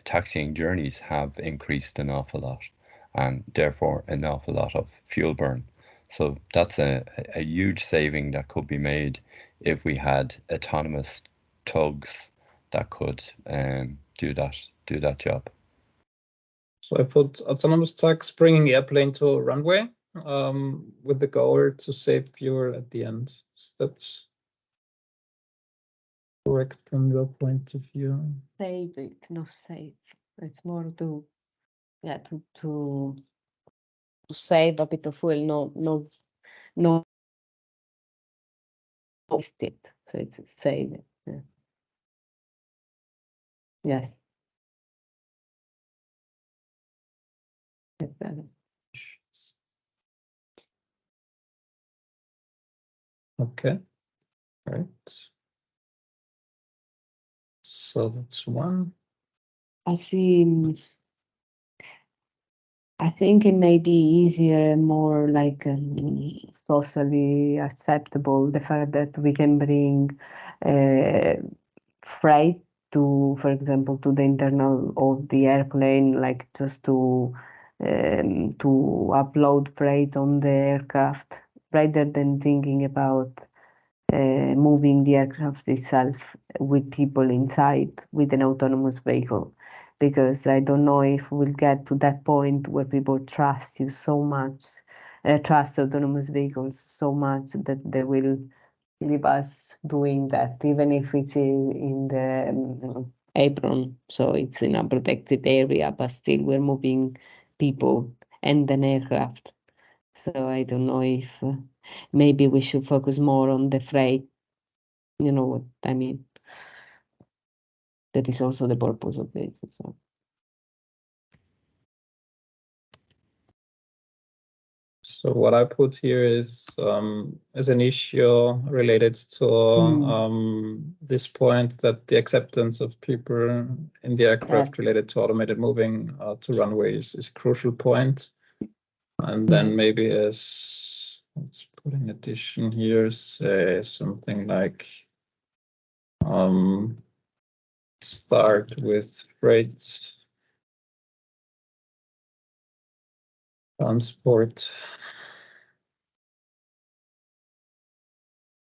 taxiing journeys have increased an awful lot, and therefore an awful lot of fuel burn. So that's a huge saving that could be made if we had autonomous tugs that could do that job. So I put autonomous tugs bringing airplane to runway with the goal to save fuel at the end. That's correct from your point of view. Save it, not save. It's more to save a bit of fuel, no waste it. So it's save it. Yeah. Yes. Exactly. Okay, right. So that's one. I think it may be easier and more like socially acceptable, the fact that we can bring freight to, for example, to the internal of the airplane, like just to upload freight on the aircraft, rather than thinking about moving the aircraft itself with people inside with an autonomous vehicle. Because I don't know if we'll get to that point where people trust you so much, trust autonomous vehicles so much that they will leave us doing that, even if it's in the apron, so it's in a protected area, but still we're moving people and an aircraft. So I don't know if maybe we should focus more on the freight. You know what I mean? That is also the purpose of this. So what I put here is as an issue related to this point, that the acceptance of people in the aircraft related to automated moving to runways is a crucial point. And then maybe as, let's put an addition here, say something like start with freight transport,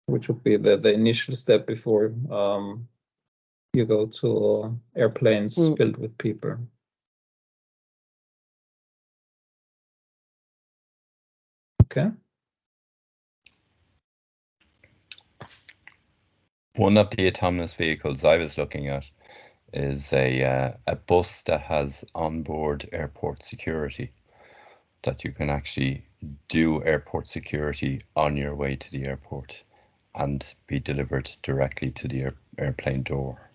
which would be the initial step before you go to airplanes filled with people. Okay. One of the autonomous vehicles I was looking at is a bus that has onboard airport security, that you can actually do airport security on your way to the airport and be delivered directly to the airplane door.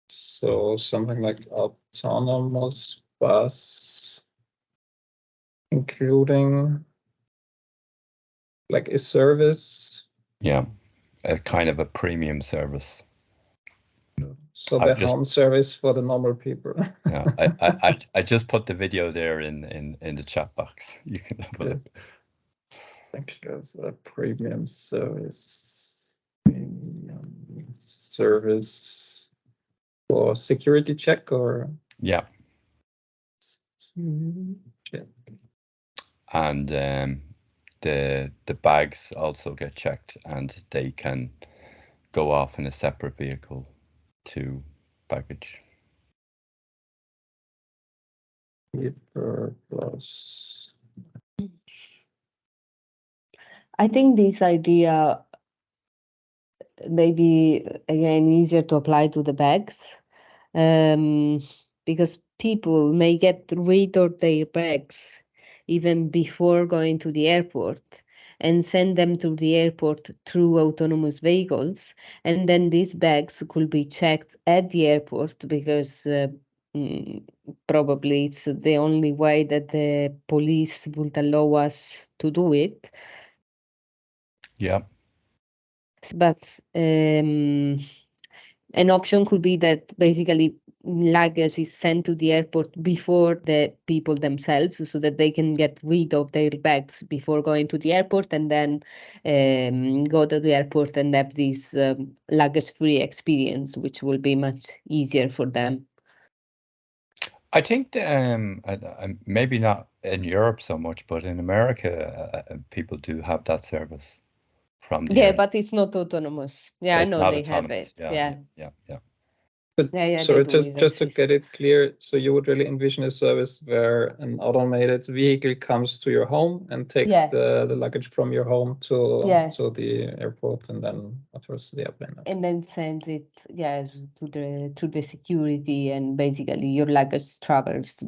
So something like autonomous bus, including like a service. Yeah, a kind of a premium service. So the home service for the normal people. Yeah, I just put the video there in the chat box. You can have a look. I think that's a premium service. Service for security check, or yeah. Check. And the bags also get checked, and they can go off in a separate vehicle to baggage. Plus. I think this idea may be again easier to apply to the bags, because people may get rid of their bags even before going to the airport and send them to the airport through autonomous vehicles, and then these bags could be checked at the airport, because probably it's the only way that the police would allow us to do it. Yeah. But an option could be that basically luggage is sent to the airport before the people themselves, so that they can get rid of their bags before going to the airport, and then go to the airport and have this luggage-free experience, which will be much easier for them. I think maybe not in Europe so much, but in America, people do have that service from the airport. But it's not autonomous. Yeah, It's I know not they have autonomous. it. Yeah. But Yeah, so they do just to exist. get it clear, so you would really envision a service where an automated vehicle comes to your home and takes the luggage from your home to the airport, and then afterwards to the airplane. Okay. And then sends it to the security, and basically your luggage travels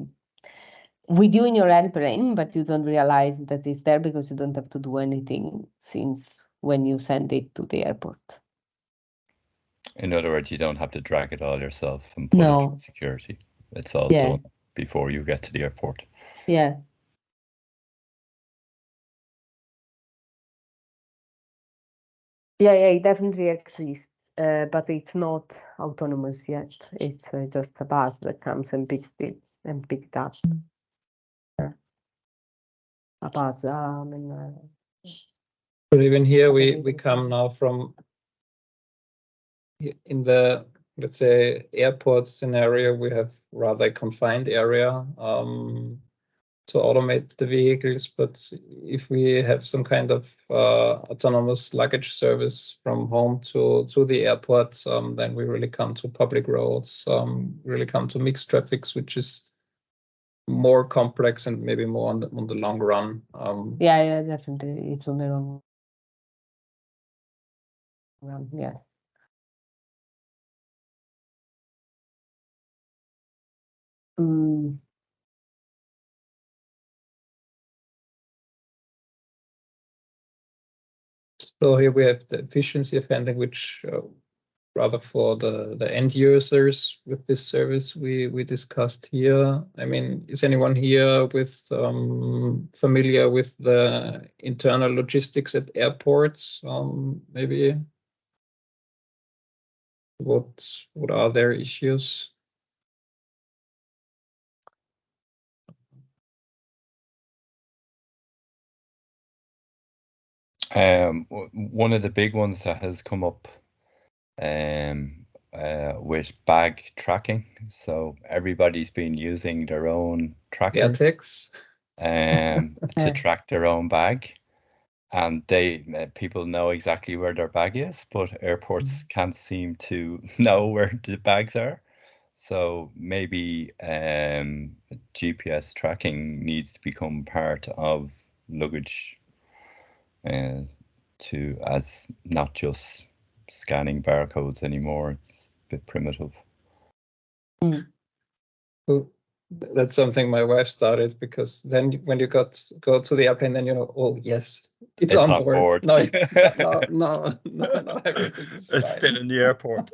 with you in your airplane, but you don't realize that it's there because you don't have to do anything since when you send it to the airport. In other words, you don't have to drag it all yourself and put it through security. It's all done before you get to the airport. Yeah. Yeah, it definitely exists, but it's not autonomous yet. It's just a bus that comes and picks it up. A bus, But even here, we come now from in the, let's say, airport scenario. We have rather a confined area to automate the vehicles, but if we have some kind of autonomous luggage service from home to the airport, then we really come to public roads, really come to mixed traffics, which is more complex and maybe more on the long run. Yeah, definitely, it's on the long run. Yeah. So here we have the efficiency of handling, which rather for the end users with this service we discussed here. I mean, is anyone here with familiar with the internal logistics at airports? Maybe what are their issues? One of the big ones that has come up with bag tracking. So everybody's been using their own trackers to track their own bag, and people know exactly where their bag is, but airports can't seem to know where the bags are. So maybe GPS tracking needs to become part of luggage, as not just scanning barcodes anymore. It's a bit primitive. Well, that's something my wife started, because then when you go to the airplane, then you know, oh yes, it's on board. No, everything is fine. It's still in the airport.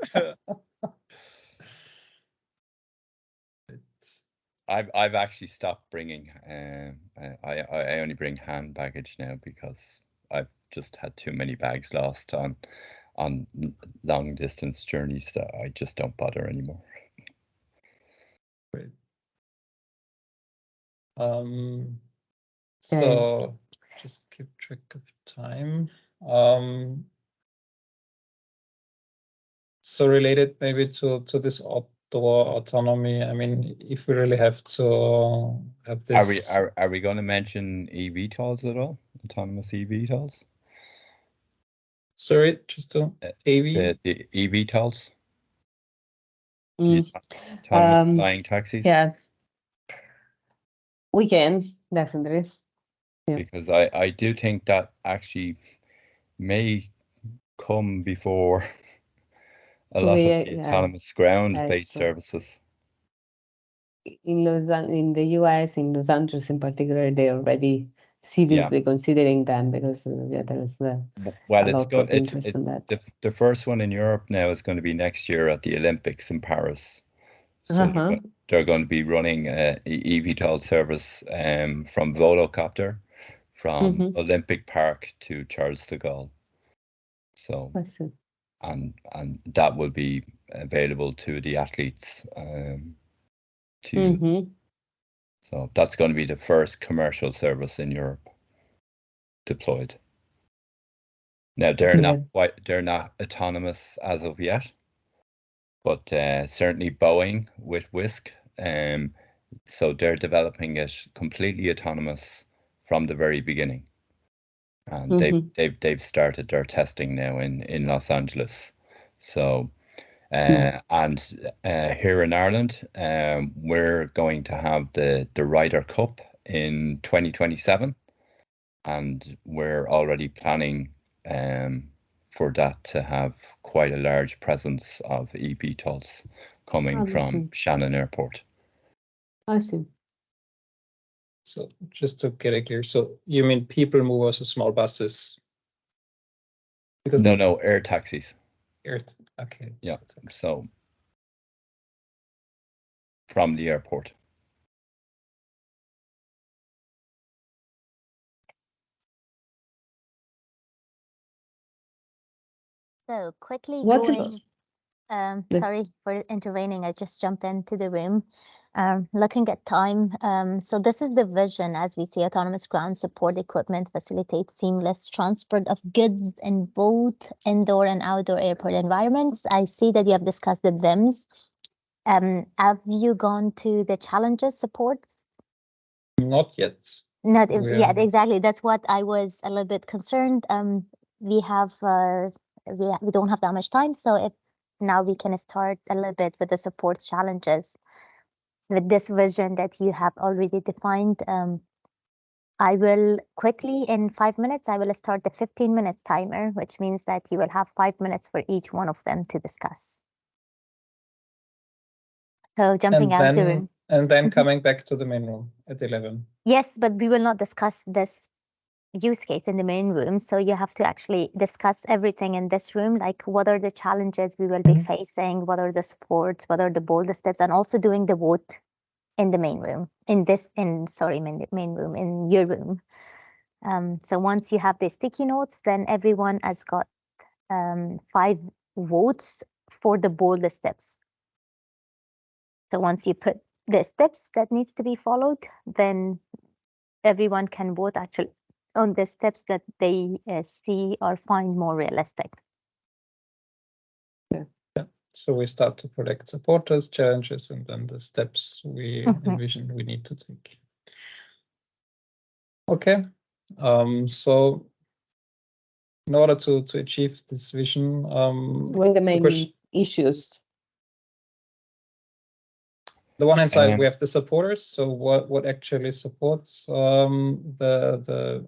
I've actually stopped bringing. I only bring hand baggage now because I've just had too many bags lost on long distance journeys that I just don't bother anymore. Great. So just keep track of time. So related maybe to this outdoor autonomy. I mean, if we really have to have this, are we going to mention eVTOLs at all? Autonomous eVTOLs? Sorry, just to the eVTOLs. Autonomous flying taxis. Yeah, we can definitely. Yeah. Because I do think that actually may come before a lot of the autonomous ground-based services. In the US, in Los Angeles in particular, they're already seriously considering them, because there's a lot of interest in that. The first one in Europe now is going to be next year at the Olympics in Paris. So they're going to be running eVTOL service from Volocopter from Olympic Park to Charles de Gaulle. So and that will be available to the athletes to use. So that's going to be the first commercial service in Europe deployed. Now they're not autonomous as of yet, but certainly Boeing with Whisk, so they're developing it completely autonomous from the very beginning, and they've started their testing now in Los Angeles. So and here in Ireland, we're going to have the Ryder Cup in 2027, and we're already planning for that to have quite a large presence of eVTOLs coming from Shannon Airport. I see. So just to get it clear, so you mean people move also small buses? Because no, air taxis. Okay. Yeah, so from the airport. So quickly What going, sorry for intervening, I just jumped into the room. Looking at time, so this is the vision as we see autonomous ground support equipment facilitates seamless transport of goods in both indoor and outdoor airport environments. I see that you have discussed the DIMS. Have you gone to the challenges supports? Not yet. Not yet, exactly. That's what I was a little bit concerned. We have we don't have that much time, so if now we can start a little bit with the support challenges with this vision that you have already defined. I will quickly, in 5 minutes, I will start the 15-minute timer, which means that you will have 5 minutes for each one of them to discuss. So jumping out the room. And then coming back to the main room at 11. Yes, but we will not discuss this use case in the main room. So you have to actually discuss everything in this room, like what are the challenges we will be facing, what are the supports, what are the bold steps, and also doing the vote in the main room, main room, in your room. So once you have the sticky notes, then everyone has got 5 votes for the bold steps. So once you put the steps that needs to be followed, then everyone can vote actually on the steps that they see or find more realistic. Yeah. So we start to predict supporters, challenges, and then the steps we envision we need to take. Okay. So in order to achieve this vision, what are the main issues? The one hand side, we have the supporters. So what actually supports the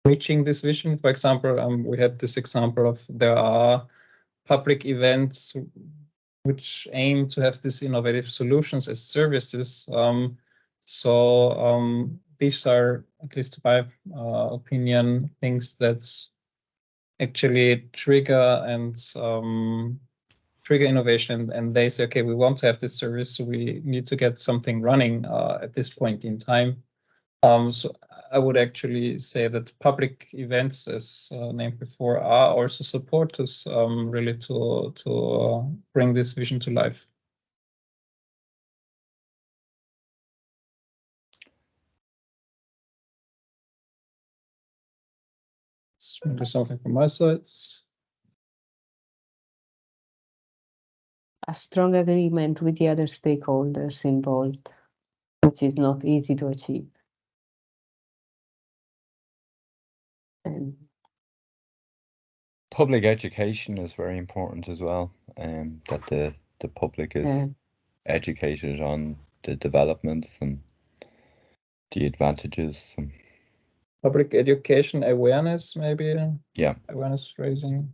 reaching this vision? For example, we had this example of there are public events which aim to have these innovative solutions as services. So these are, at least by opinion, things that actually trigger innovation, and they say, okay, we want to have this service, so we need to get something running at this point in time. So I would actually say that public events, as named before, are also supporters really to bring this vision to life. It's maybe something from my side. A strong agreement with the other stakeholders involved, which is not easy to achieve. And public education is very important as well, that the public is educated on the developments and the advantages. Public education awareness, maybe. Yeah. Awareness raising.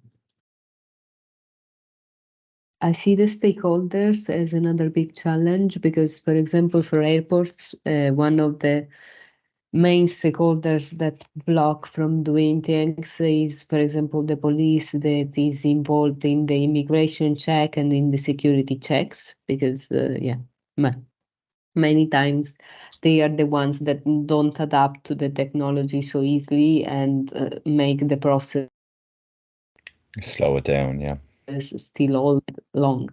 I see the stakeholders as another big challenge because, for example, for airports, one of the main stakeholders that block from doing things is, for example, the police that is involved in the immigration check and in the security checks, because, many times they are the ones that don't adapt to the technology so easily and make the process. Slow it down, yeah. is still all long.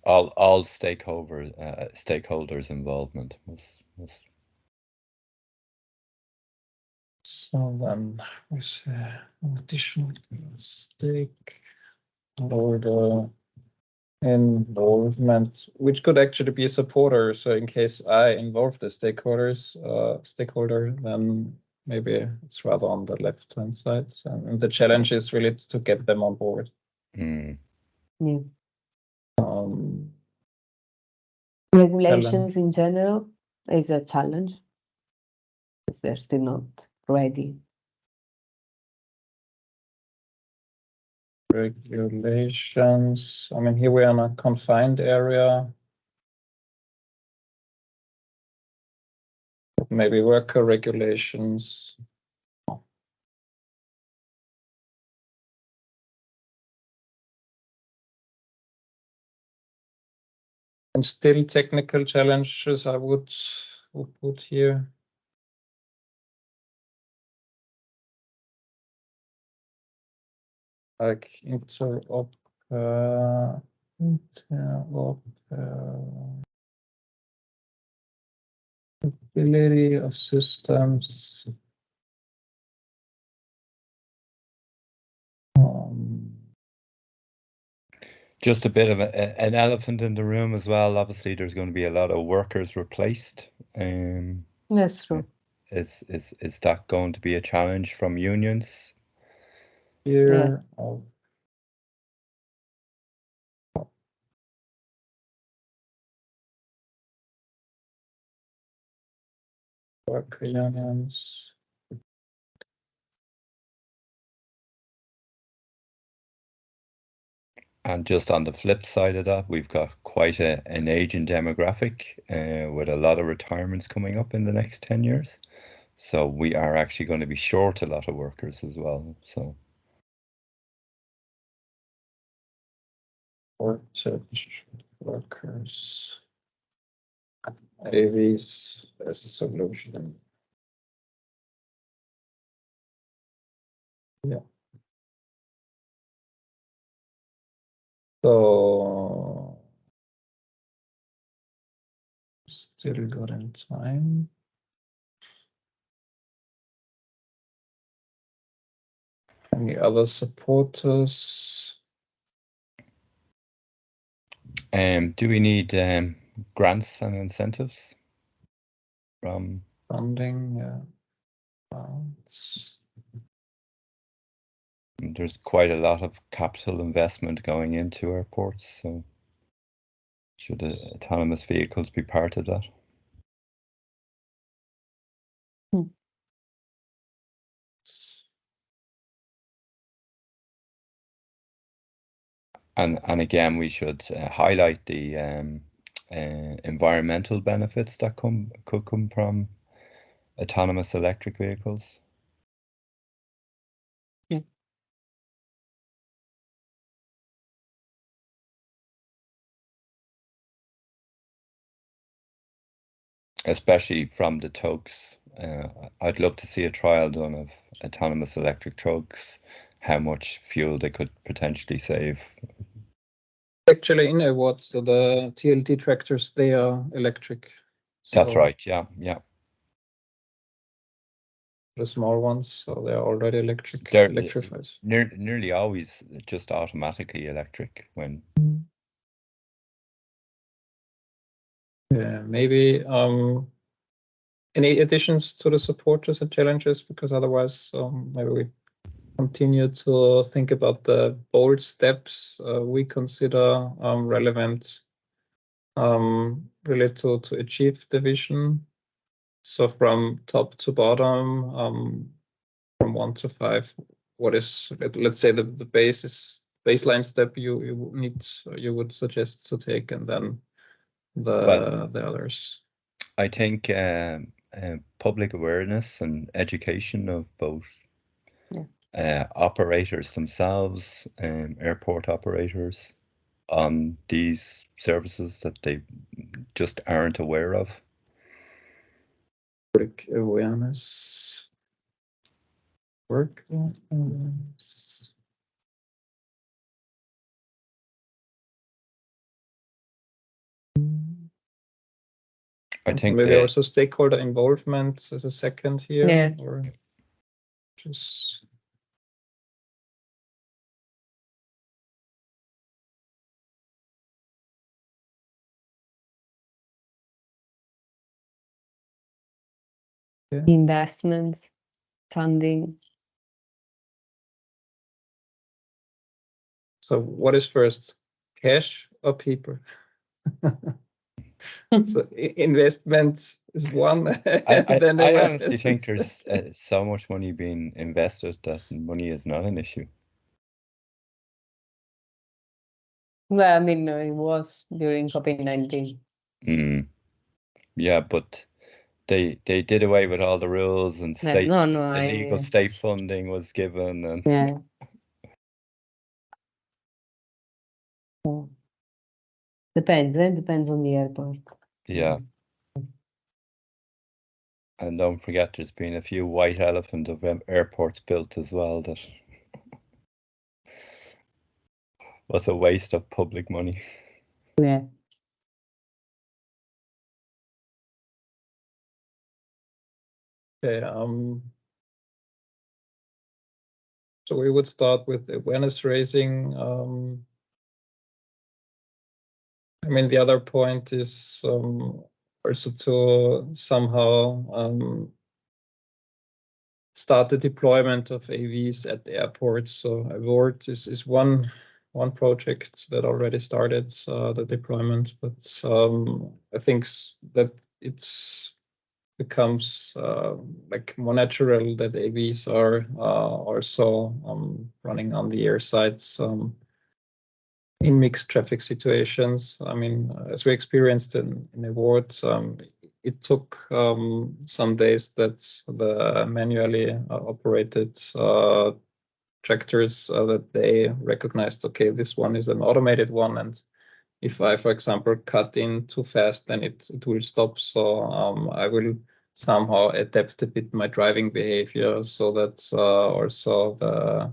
All stakeholders involvement must. So then we say additional stakeholder involvement, which could actually be a supporter. So in case I involve the stakeholder, then maybe it's rather on the left-hand side. And the challenge is really to get them on board. Mm. Yeah. Um, Regulations in general is a challenge because they're still not ready. Regulations. I mean, here we are in a confined area. But maybe worker regulations. And still technical challenges I would put here. Like interoperability of systems. Just a bit of an elephant in the room as well. Obviously, there's going to be a lot of workers replaced. That's true. Is that going to be a challenge from unions? Here. Worker unions. And just on the flip side of that, we've got quite an aging demographic with a lot of retirements coming up in the next 10 years. So we are actually going to be short a lot of workers as well. So Workers. AVs as a solution. Yeah. So still got in time. Any other supporters? do we need grants and incentives from Funding? Yeah. Grants. There's quite a lot of capital investment going into airports, so should autonomous vehicles be part of that? And again, we should highlight the environmental benefits that could come from autonomous electric vehicles. Yeah. Especially from the tugs. I'd love to see a trial done of autonomous electric trucks, how much fuel they could potentially save. Actually, in what so the TLT tractors, they are electric. That's right. Yeah. The small ones, so they're already electrified. Nearly always just automatically electric when. Yeah, maybe any additions to the supporters and challenges, because otherwise maybe we continue to think about the bold steps we consider relevant really to achieve the vision. So from top to bottom, from 1 to 5, what is, let's say, the baseline step you would suggest to take, and then the others? I think public awareness and education of both operators themselves, airport operators, on these services that they just aren't aware of. Public awareness. work. I think maybe also stakeholder involvement as a second here, Yeah. or just investments, funding. so what is first, cash or people? So investment is one. I honestly think there's so much money being invested that money is not an issue. Well, I mean, it was during COVID-19. Yeah, but they did away with all the rules, and illegal state funding was given, and yeah. Depends on the airport. Yeah. And don't forget, there's been a few white elephant of airports built as well that was a waste of public money. Yeah. Okay, so we would start with awareness raising. I mean, the other point is also to somehow start the deployment of AVs at the airports. So Award is one project that already started the deployment, but I think that it's becomes like more natural that AVs are also running on the air sites in mixed traffic situations. I mean, as we experienced in Awards, it took some days that the manually operated tractors that they recognized, okay, this one is an automated one, and if I, for example, cut in too fast, then it will stop. So I will somehow adapt a bit my driving behavior so that also the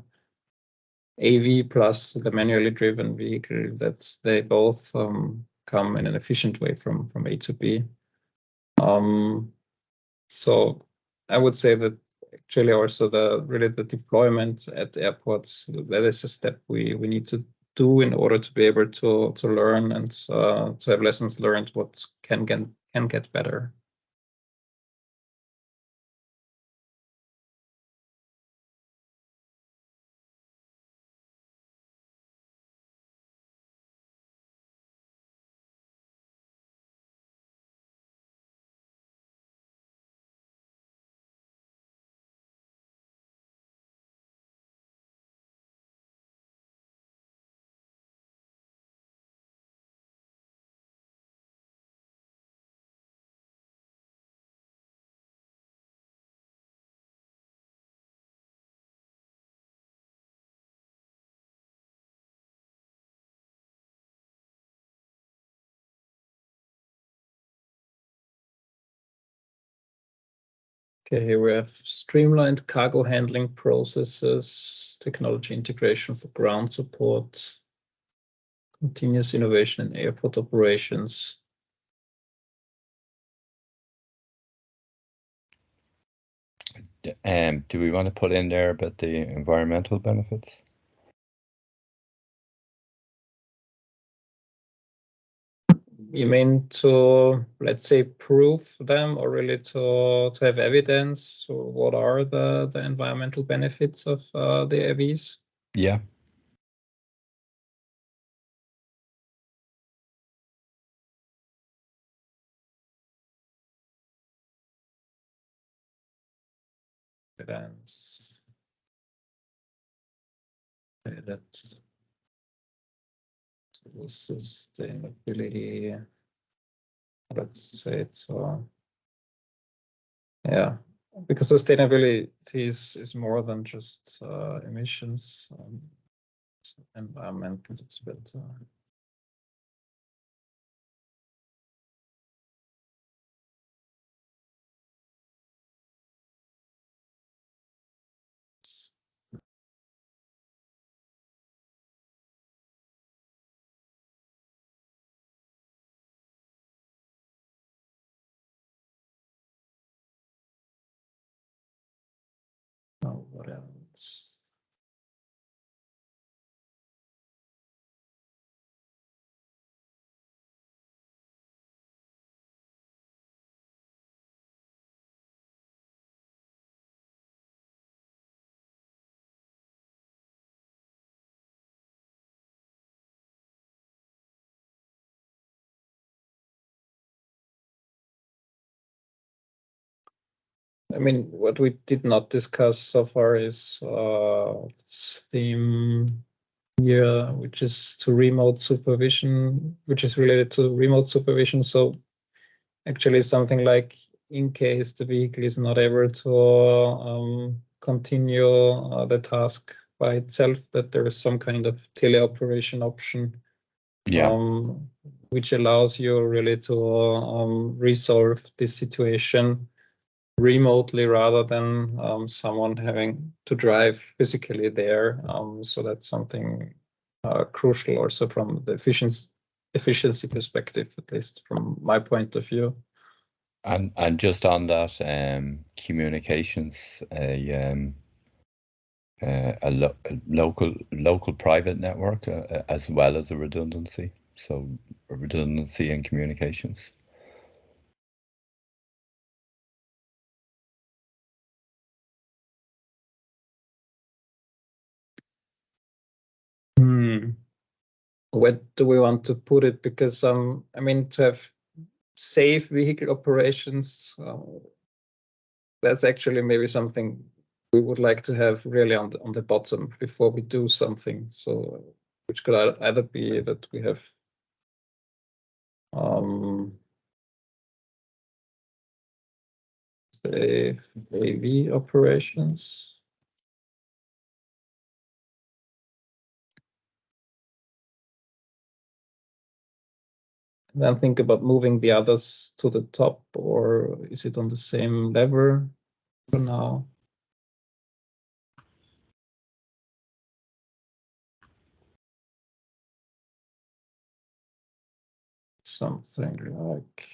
AV plus the manually driven vehicle, that they both come in an efficient way from A to B. So I would say that actually also the deployment at airports, that is a step we need to do in order to be able to learn and to have lessons learned what can get better. Okay, here we have streamlined cargo handling processes, technology integration for ground support, continuous innovation in airport operations. Do we want to put in there about the environmental benefits? You mean to, let's say, prove them, or really to have evidence? So what are the environmental benefits of the AVs? Yeah. Evidence. Okay, that's sustainability. Let's say it's yeah, because sustainability is more than just emissions. Environmental, it's a bit. I mean, what we did not discuss so far is this theme here, which is to remote supervision, which is related to remote supervision. So actually something like, in case the vehicle is not able to continue the task by itself, that there is some kind of teleoperation option, which allows you really to resolve this situation remotely rather than someone having to drive physically there. So that's something crucial also from the efficiency perspective, at least from my point of view. And just on that, communications, a local private network as well as a redundancy. So a redundancy in communications. Where do we want to put it? Because I mean, to have safe vehicle operations, that's actually maybe something we would like to have really on the bottom before we do something. So which could either be that we have say AV operations. And then think about moving the others to the top, or is it on the same level for now? Something like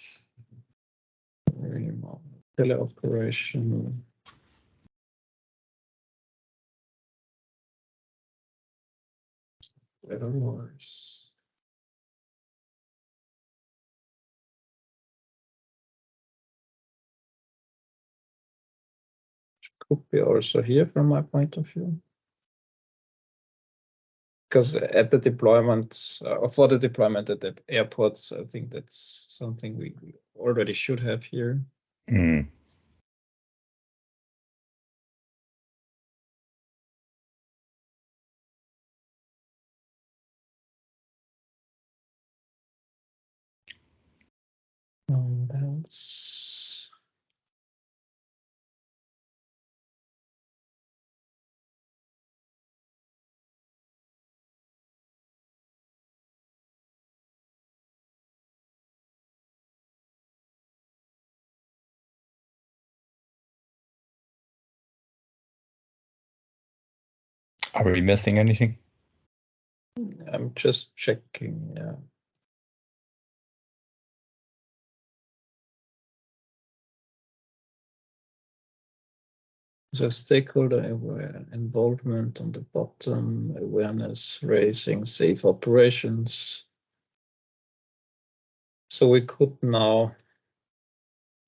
remote teleoperation. Errors. Could be also here from my point of view. Because at the deployment, or for the deployment at the airports, I think that's something we already should have here. Else. Are we missing anything? I'm just checking, yeah. So stakeholder involvement on the bottom, awareness raising, safe operations. So we could now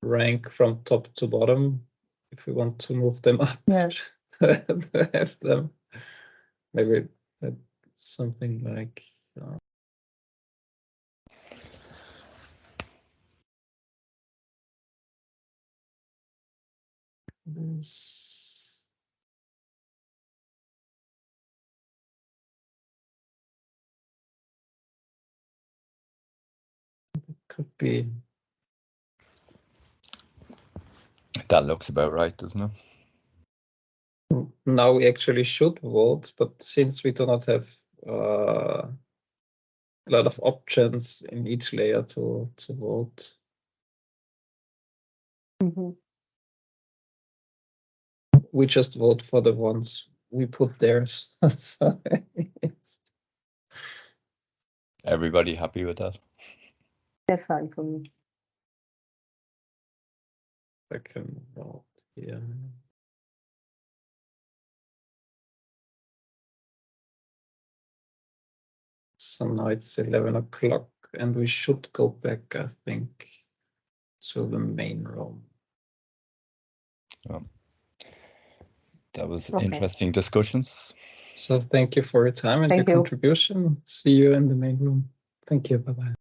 rank from top to bottom if we want to move them up. Yes. To have them. Maybe something like this. Could be. That looks about right, doesn't it? Now we actually should vote, but since we do not have a lot of options in each layer to vote. We just vote for the ones we put there. So Everybody happy with that? That's fine for me. I can vote here. So now it's 11 o'clock and we should go back, I think, to the main room. That was Okay. interesting discussions. So thank you for your time and Thank your you. contribution. See you in the main room. Thank you. Bye-bye.